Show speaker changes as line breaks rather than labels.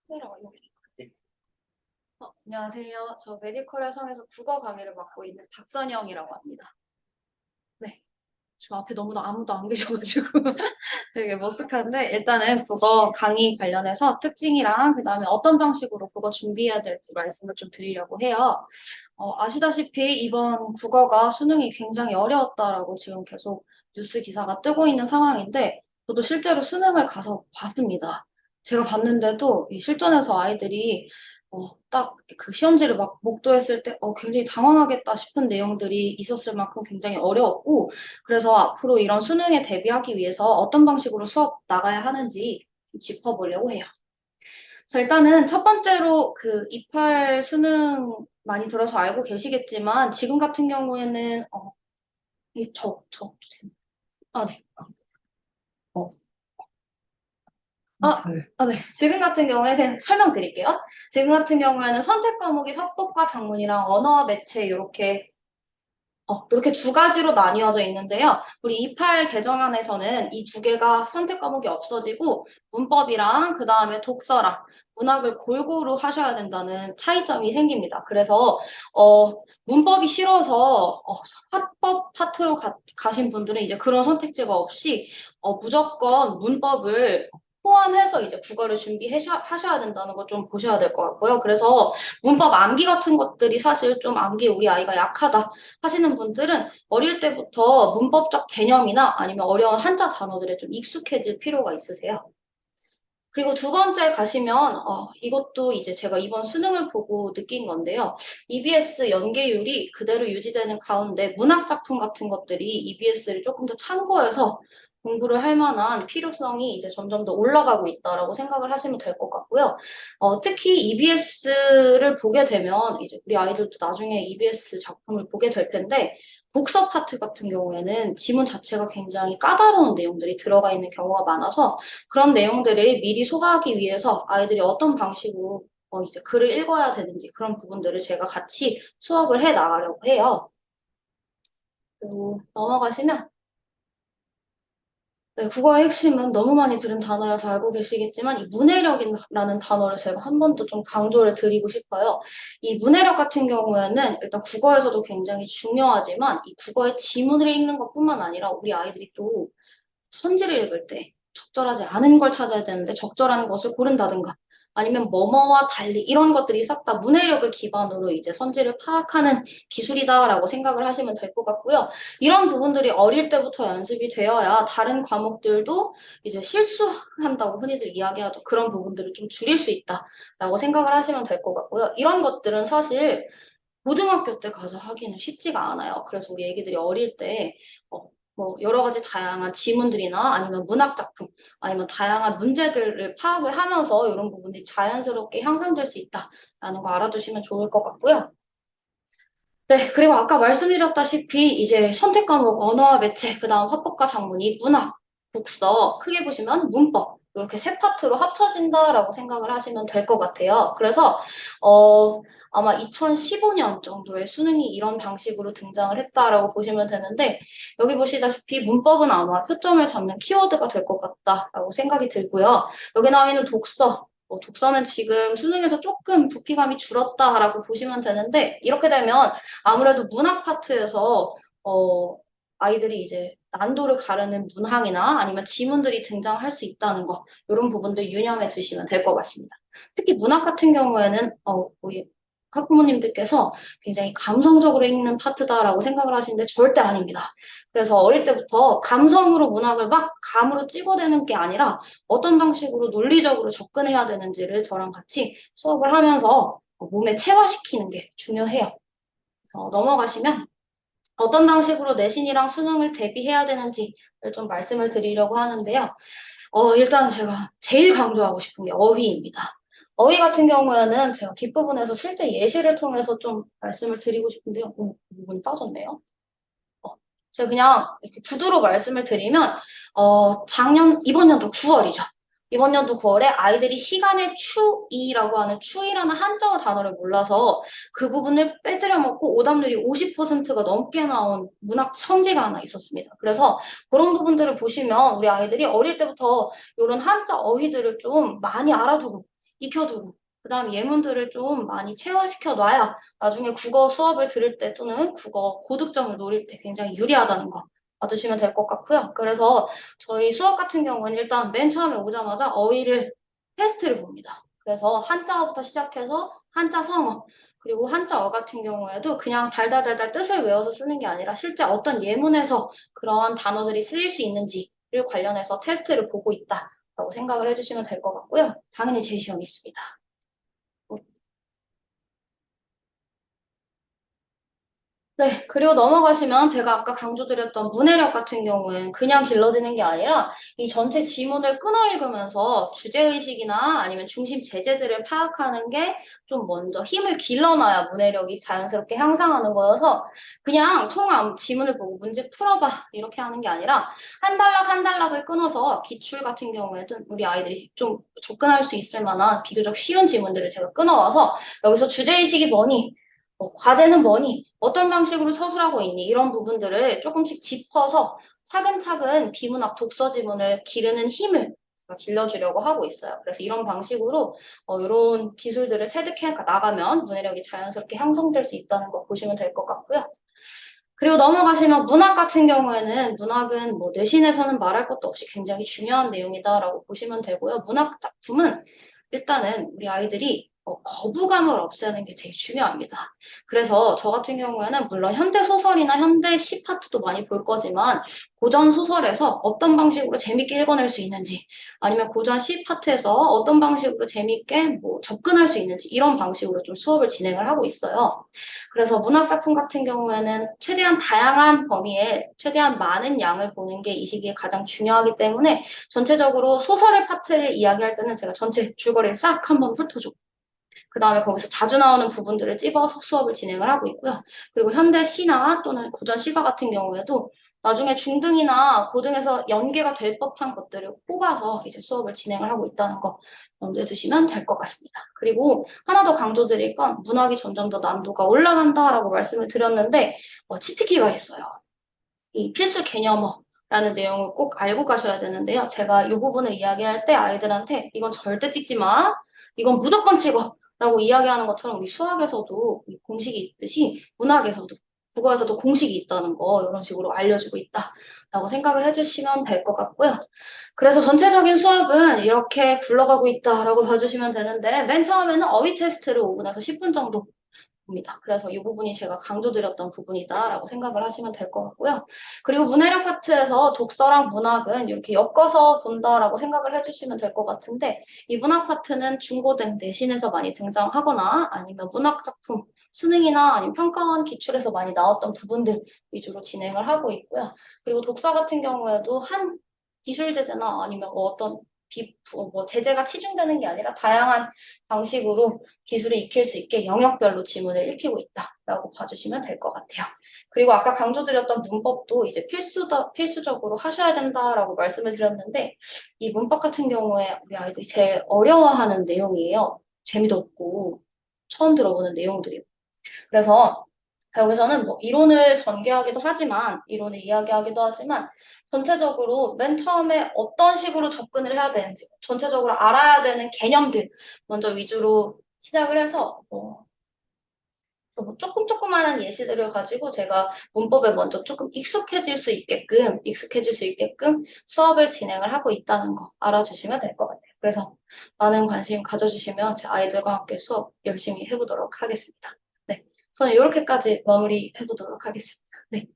카메라가 여기. 네. 안녕하세요. 저 메디컬의 성에서 국어 강의를 맡고 있는 박선영이라고 합니다. 네. 지금 앞에 너무나 아무도 안 계셔가지고 되게 머쓱한데 일단은 국어 강의 관련해서 특징이랑 그다음에 어떤 방식으로 국어 준비해야 될지 말씀을 좀 드리려고 해요. 아시다시피 이번 국어가 수능이 굉장히 어려웠다라고 지금 계속 뉴스 기사가 뜨고 있는 상황인데 저도 실제로 수능을 가서 봤습니다. 제가 봤는데도 이 실전에서 아이들이 딱 그 시험지를 막 목도했을 때 굉장히 당황하겠다 싶은 내용들이 있었을 만큼 굉장히 어려웠고 그래서 앞으로 이런 수능에 대비하기 위해서 어떤 방식으로 수업 나가야 하는지 좀 짚어보려고 해요. 자, 일단은 첫 번째로 그 28 수능 많이 들어서 알고 계시겠지만 지금 같은 경우에는 네. 어, 네. 지금 같은 경우에는 설명드릴게요. 지금 같은 경우에는 선택 과목이 화법과 작문이랑 언어와 매체 이렇게 이렇게 두 가지로 나뉘어져 있는데요. 우리 28 개정안에서는 이 두 개가 선택 과목이 없어지고 문법이랑 그 다음에 독서랑 문학을 골고루 하셔야 된다는 차이점이 생깁니다. 그래서 문법이 싫어서 화법 파트로 가신 분들은 이제 그런 선택지가 없이 무조건 문법을 포함해서 이제 국어를 준비하셔야 된다는 거 좀 보셔야 될 것 같고요. 그래서 문법 암기 같은 것들이 사실 좀 암기에 우리 아이가 약하다 하시는 분들은 어릴 때부터 문법적 개념이나 아니면 어려운 한자 단어들에 좀 익숙해질 필요가 있으세요. 그리고 두 번째 가시면 이것도 이제 제가 이번 수능을 보고 느낀 건데요. EBS 연계율이 그대로 유지되는 가운데 문학 작품 같은 것들이 EBS를 조금 더 참고해서 공부를 할 만한 필요성이 이제 점점 더 올라가고 있다라고 생각을 하시면 될 것 같고요. 특히 EBS를 보게 되면 이제 우리 아이들도 나중에 EBS 작품을 보게 될 텐데 복서 파트 같은 경우에는 지문 자체가 굉장히 까다로운 내용들이 들어가 있는 경우가 많아서 그런 내용들을 미리 소화하기 위해서 아이들이 어떤 방식으로 이제 글을 읽어야 되는지 그런 부분들을 제가 같이 수업을 해 나가려고 해요. 그리고 넘어가시면 네, 국어의 핵심은 너무 많이 들은 단어여서 알고 계시겠지만 이 문해력이라는 단어를 제가 한 번 더 좀 강조를 드리고 싶어요. 이 문해력 같은 경우에는 일단 국어에서도 굉장히 중요하지만 이 국어의 지문을 읽는 것뿐만 아니라 우리 아이들이 또 선지를 읽을 때 적절하지 않은 걸 찾아야 되는데 적절한 것을 고른다든가 아니면 뭐뭐와 달리 이런 것들이 싹 다 문해력을 기반으로 이제 선지를 파악하는 기술이다라고 생각을 하시면 될 것 같고요. 이런 부분들이 어릴 때부터 연습이 되어야 다른 과목들도 이제 실수한다고 흔히들 이야기하죠. 그런 부분들을 좀 줄일 수 있다라고 생각을 하시면 될 것 같고요. 이런 것들은 사실 고등학교 때 가서 하기는 쉽지가 않아요. 그래서 우리 애기들이 어릴 때, 뭐, 여러 가지 다양한 지문들이나 아니면 문학 작품, 아니면 다양한 문제들을 파악을 하면서 이런 부분이 자연스럽게 향상될 수 있다라는 거 알아두시면 좋을 것 같고요. 네, 그리고 아까 말씀드렸다시피 이제 선택 과목 언어와 매체, 그다음 화법과 작문이 문학, 독서, 크게 보시면 문법 이렇게 세 파트로 합쳐진다라고 생각을 하시면 될 것 같아요. 그래서 아마 2015년 정도에 수능이 이런 방식으로 등장을 했다라고 보시면 되는데 여기 보시다시피 문법은 아마 표점을 잡는 키워드가 될 것 같다라고 생각이 들고요. 여기 나와 있는 독서, 독서는 지금 수능에서 조금 부피감이 줄었다라고 보시면 되는데 이렇게 되면 아무래도 문학 파트에서 아이들이 이제 난도를 가르는 문항이나 아니면 지문들이 등장할 수 있다는 거 이런 부분들 유념해 두시면 될 것 같습니다. 특히 문학 같은 경우에는 우리 학부모님들께서 굉장히 감성적으로 읽는 파트다라고 생각을 하시는데 절대 아닙니다. 그래서 어릴 때부터 감성으로 문학을 막 감으로 찍어대는 게 아니라 어떤 방식으로 논리적으로 접근해야 되는지를 저랑 같이 수업을 하면서 몸에 체화시키는 게 중요해요. 넘어가시면 어떤 방식으로 내신이랑 수능을 대비해야 되는지를 좀 말씀을 드리려고 하는데요. 일단 제가 제일 강조하고 싶은 게 어휘입니다. 어휘 같은 경우에는 제가 뒷부분에서 실제 예시를 통해서 좀 말씀을 드리고 싶은데요. 부분이 빠졌네요. 어, 제가 그냥 이렇게 구두로 말씀을 드리면, 이번 연도 9월이죠. 이번 연도 9월에 아이들이 시간의 추이라고 하는 추이라는 한자어 단어를 몰라서 그 부분을 빼뜨려 먹고 오답률이 50%가 넘게 나온 문학 천지가 하나 있었습니다. 그래서 그런 부분들을 보시면 우리 아이들이 어릴 때부터 이런 한자 어휘들을 좀 많이 알아두고 익혀두고 그다음 예문들을 좀 많이 체화시켜 놔야 나중에 국어 수업을 들을 때 또는 국어 고득점을 노릴 때 굉장히 유리하다는 거 봐두시면 될 것 같고요. 그래서 저희 수업 같은 경우는 일단 맨 처음에 오자마자 어휘를 테스트를 봅니다. 그래서 한자어부터 시작해서 한자 성어 그리고 한자어 같은 경우에도 그냥 달달달달 뜻을 외워서 쓰는 게 아니라 실제 어떤 예문에서 그러한 단어들이 쓰일 수 있는지를 관련해서 테스트를 보고 있다라고 생각을 해주시면 될 것 같고요. 당연히 제 시험이 있습니다. 네, 그리고 넘어가시면 제가 아까 강조드렸던 문해력 같은 경우엔 그냥 길러지는 게 아니라 이 전체 지문을 끊어 읽으면서 주제의식이나 아니면 중심 제재들을 파악하는 게 좀 먼저 힘을 길러놔야 문해력이 자연스럽게 향상하는 거여서 그냥 통합 지문을 보고 문제 풀어봐 이렇게 하는 게 아니라 한 단락 한 단락을 끊어서 기출 같은 경우에는 우리 아이들이 좀 접근할 수 있을 만한 비교적 쉬운 지문들을 제가 끊어와서 여기서 주제의식이 뭐니? 과제는 뭐니? 어떤 방식으로 서술하고 있니? 이런 부분들을 조금씩 짚어서 차근차근 비문학 독서 지문을 기르는 힘을 제가 길러주려고 하고 있어요. 그래서 이런 방식으로 이런 기술들을 체득해 나가면 문해력이 자연스럽게 향상될 수 있다는 거 보시면 될 것 같고요. 그리고 넘어가시면 문학 같은 경우에는 문학은 뭐 내신에서는 말할 것도 없이 굉장히 중요한 내용이다라고 보시면 되고요. 문학 작품은 일단은 우리 아이들이 거부감을 없애는 게 제일 중요합니다. 그래서 저 같은 경우에는 물론 현대 소설이나 현대 시 파트도 많이 볼 거지만 고전 소설에서 어떤 방식으로 재밌게 읽어낼 수 있는지 아니면 고전 시 파트에서 어떤 방식으로 재밌게 뭐 접근할 수 있는지 이런 방식으로 좀 수업을 진행을 하고 있어요. 그래서 문학 작품 같은 경우에는 최대한 다양한 범위에 최대한 많은 양을 보는 게 이 시기에 가장 중요하기 때문에 전체적으로 소설의 파트를 이야기할 때는 제가 전체 줄거리를 싹 한번 훑어주고 그 다음에 거기서 자주 나오는 부분들을 찝어서 수업을 진행을 하고 있고요. 그리고 현대 시나 또는 고전 시가 같은 경우에도 나중에 중등이나 고등에서 연계가 될 법한 것들을 뽑아서 이제 수업을 진행을 하고 있다는 거 염두에 두시면 될 것 같습니다. 그리고 하나 더 강조드릴 건 문학이 점점 더 난도가 올라간다라고 말씀을 드렸는데 치트키가 있어요. 이 필수 개념어라는 내용을 꼭 알고 가셔야 되는데요. 제가 이 부분을 이야기할 때 아이들한테 이건 절대 찍지 마. 이건 무조건 찍어. 라고 이야기하는 것처럼 우리 수학에서도 이 공식이 있듯이 문학에서도 국어에서도 공식이 있다는 거 이런 식으로 알려주고 있다라고 생각을 해주시면 될 것 같고요. 그래서 전체적인 수업은 이렇게 굴러가고 있다라고 봐주시면 되는데 맨 처음에는 어휘 테스트를 5분에서 10분 정도 입니다. 그래서 이 부분이 제가 강조드렸던 부분이다라고 생각을 하시면 될 것 같고요. 그리고 문해력 파트에서 독서랑 문학은 이렇게 엮어서 본다라고 생각을 해주시면 될 것 같은데 이 문학 파트는 중고등 내신에서 많이 등장하거나 아니면 문학 작품 수능이나 아니면 평가원 기출에서 많이 나왔던 부분들 위주로 진행을 하고 있고요. 그리고 독서 같은 경우에도 한 기술 제재나 아니면 뭐 어떤 뭐 제재가 치중되는 게 아니라 다양한 방식으로 기술을 익힐 수 있게 영역별로 지문을 익히고 있다라고 봐주시면 될 것 같아요. 그리고 아까 강조드렸던 문법도 이제 필수적으로 하셔야 된다라고 말씀을 드렸는데 이 문법 같은 경우에 우리 아이들이 제일 어려워하는 내용이에요. 재미도 없고 처음 들어보는 내용들이고. 그래서 여기서는 뭐 이론을 전개하기도 하지만, 이론을 이야기하기도 하지만, 전체적으로 맨 처음에 어떤 식으로 접근을 해야 되는지, 전체적으로 알아야 되는 개념들 먼저 위주로 시작을 해서, 뭐 조금조그마한 예시들을 가지고 제가 문법에 먼저 조금 익숙해질 수 있게끔 수업을 진행을 하고 있다는 거 알아주시면 될 것 같아요. 그래서 많은 관심 가져주시면 제 아이들과 함께 수업 열심히 해보도록 하겠습니다. 네. 저는 이렇게까지 마무리해보도록 하겠습니다. 네.